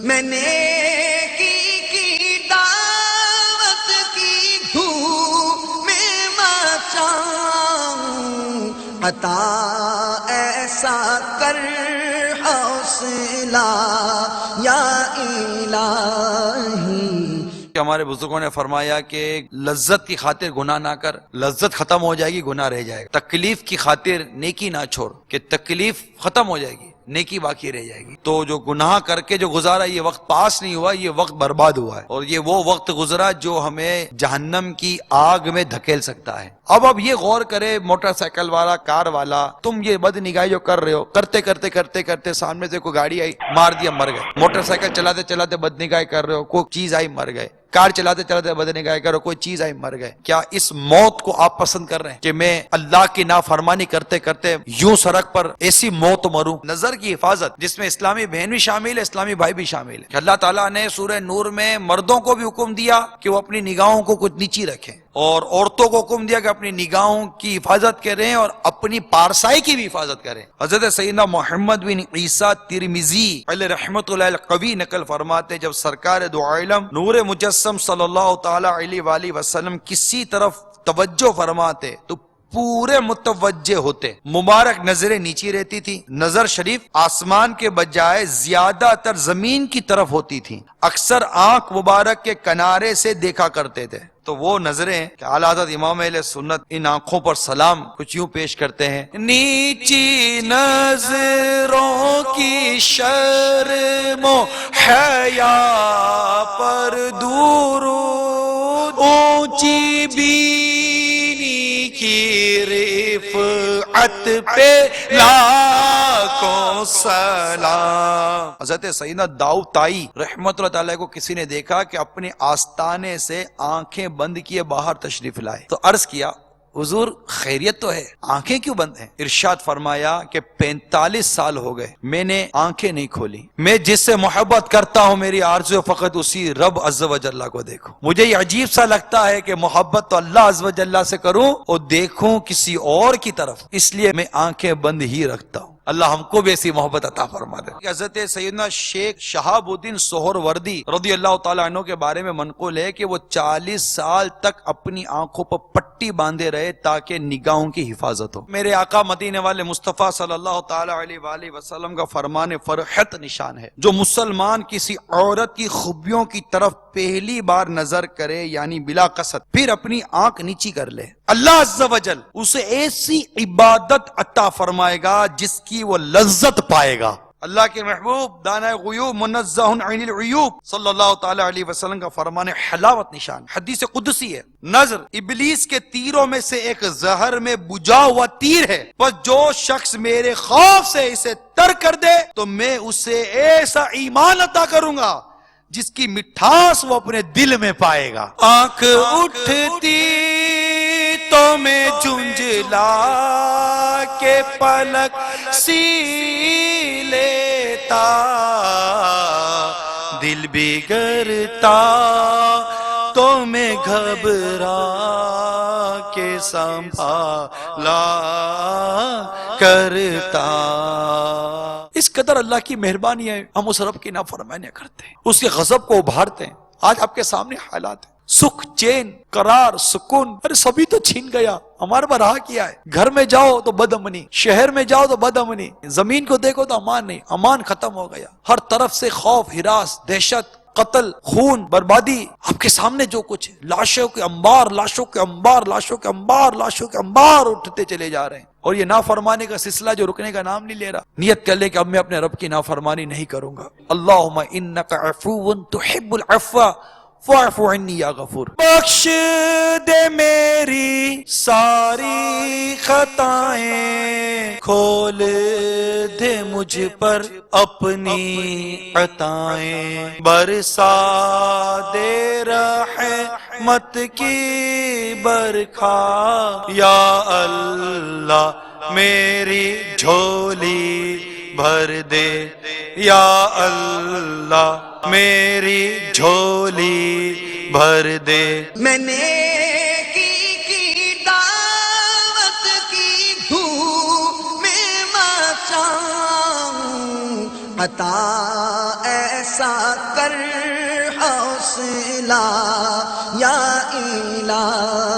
میں نیکی کی دعوت کی دھوم میں مچاؤں، عطا ایسا کر حوصلہ یا الہی۔ ہمارے بزرگوں نے فرمایا کہ لذت کی خاطر گناہ نہ کر، لذت ختم ہو جائے گی، گناہ رہ جائے گا۔ تکلیف کی خاطر نیکی نہ چھوڑ کہ تکلیف ختم ہو جائے گی، نیکی باقی رہ جائے گی۔ تو جو گناہ کر کے جو گزارا یہ وقت پاس نہیں ہوا، یہ وقت برباد ہوا ہے، اور یہ وہ وقت گزرا جو ہمیں جہنم کی آگ میں دھکیل سکتا ہے۔ اب یہ غور کرے موٹر سائیکل والا، کار والا، تم یہ بد نگاہی جو کر رہے ہو، کرتے کرتے کرتے کرتے سامنے سے کوئی گاڑی آئی، مار دیا، مر گئے۔ موٹر سائیکل چلاتے چلاتے بد نگاہی کر رہے ہو، کوئی چیز آئی، مر گئے۔ کار چلاتے چلاتے بد نگاہی کرو، کوئی چیز آئی، مر گئے۔ کیا اس موت کو آپ پسند کر رہے ہیں کہ میں اللہ کی نافرمانی کرتے کرتے یوں سڑک پر ایسی موت مروں؟ نظر کی حفاظت، جس میں اسلامی بہن بھی شامل ہے، اسلامی بھائی بھی شامل ہے، کہ اللہ تعالیٰ نے سورہ نور میں مردوں کو بھی حکم دیا کہ وہ اپنی نگاہوں کو کچھ نیچی رکھیں، اور عورتوں کو حکم دیا کہ اپنی نگاہوں کی حفاظت کریں اور اپنی پارسائی کی بھی حفاظت کریں۔ حضرت سیدنا محمد بن عیسیٰ ترمذی علیہ رحمۃ اللہ القوی نقل فرماتے، جب سرکار دو عالم نور مجسم صلی اللہ تعالی علیہ وآلہ وسلم کسی طرف توجہ فرماتے تو پورے متوجہ ہوتے، مبارک نظریں نیچی رہتی تھی، نظر شریف آسمان کے بجائے زیادہ تر زمین کی طرف ہوتی تھی، اکثر آنکھ مبارک کے کنارے سے دیکھا کرتے تھے۔ تو وہ نظریں کہ اعلیٰ حضرت امام اہل سنت ان آنکھوں پر سلام کچھ یوں پیش کرتے ہیں: نیچی نظروں کی شرم و حیا پر درود، اونچی بینی کی رفعت پہ لاکھوں سلام۔ حضرت سیدنا داؤد طائی رحمت اللہ تعالیٰ کو کسی نے دیکھا کہ اپنے آستانے سے آنکھیں بند کیے باہر تشریف لائے، تو عرض کیا حضور خیریت تو ہے، آنکھیں کیوں بند ہیں؟ ارشاد فرمایا کہ 45 سال ہو گئے میں نے آنکھیں نہیں کھولی، میں جس سے محبت کرتا ہوں میری آرزو فقط اسی رب عز و جل کو دیکھوں۔ مجھے یہ عجیب سا لگتا ہے کہ محبت تو اللہ عز و جل سے کروں اور دیکھوں کسی اور کی طرف، اس لیے میں آنکھیں بند ہی رکھتا ہوں۔ اللہ ہم کو بھی ایسی محبت عطا فرما دے۔ حضرت سیدنا شیخ شہاب الدین سہروردی رضی اللہ تعالیٰ عنہ کے بارے میں منقول ہے کہ وہ 40 سال تک اپنی آنکھوں پر پٹی باندھے رہے تاکہ نگاہوں کی حفاظت ہو۔ میرے آقا مدینے والے مصطفیٰ صلی اللہ تعالیٰ علیہ وآلہ وسلم کا فرمان فرحت نشان ہے، جو مسلمان کسی عورت کی خوبیوں کی طرف پہلی بار نظر کرے یعنی بلا قصد، پھر اپنی آنکھ نیچی کر لے، اللہ عز و جل اسے ایسی عبادت عطا فرمائے گا جس کی وہ لذت پائے گا۔ اللہ کے محبوب دانۂ غیوب منزہ عن العیوب صلی اللہ تعالی علیہ وسلم کا فرمان حلاوت نشان، حدیث قدسی ہے، نظر ابلیس کے تیروں میں سے ایک زہر میں بجھا ہوا تیر ہے، بس جو شخص میرے خوف سے اسے ترک کر دے تو میں اسے ایسا ایمان عطا کروں گا جس کی مٹھاس وہ اپنے دل میں پائے گا۔ آنکھ اٹھتی تو میں جھنجھلا کے پلک سی لیتا، دل بگڑتا تو میں گھبرا کے سنبھالا کرتا۔ اس قدر اللہ کی مہربانی ہے، ہم اس رب کی نافرمانیاں کرتے ہیں، اس کے غضب کو ابھارتے ہیں۔ آج آپ کے سامنے حالات ہیں، سکھ، چین، قرار، سکون، ارے سبھی تو چھین گیا، ہمارے پر رہا کیا ہے؟ گھر میں جاؤ تو بد امنی، شہر میں جاؤ تو بد امنی، زمین کو دیکھو تو امان نہیں، امان ختم ہو گیا، ہر طرف سے خوف، ہراس، دہشت، قتل، خون، بربادی، آپ کے سامنے جو کچھ ہے، لاشوں کے انبار، لاشوں کے انبار، لاشوں کے انبار، لاشوں کے انبار اٹھتے چلے جا رہے ہیں، اور یہ نافرمانی کا سلسلہ جو رکنے کا نام نہیں لے رہا۔ نیت کر لے کہ اب میں اپنے رب کی نافرمانی نہیں کروں گا۔ اللہم انک عفو تحب العفو فاعف عنی یا غفور۔ بخش دے میری ساری خطائیں، کھول دے مجھ پر اپنی عطائیں، برسا دے رحمت کی برکھا، یا اللہ میری جھولی بھر دے، یا اللہ میری جھولی بھر دے۔ میں نیکی کی دعوت کی دھوم میں مچاؤں، عطا ایسا کر حوصلہ یا الہی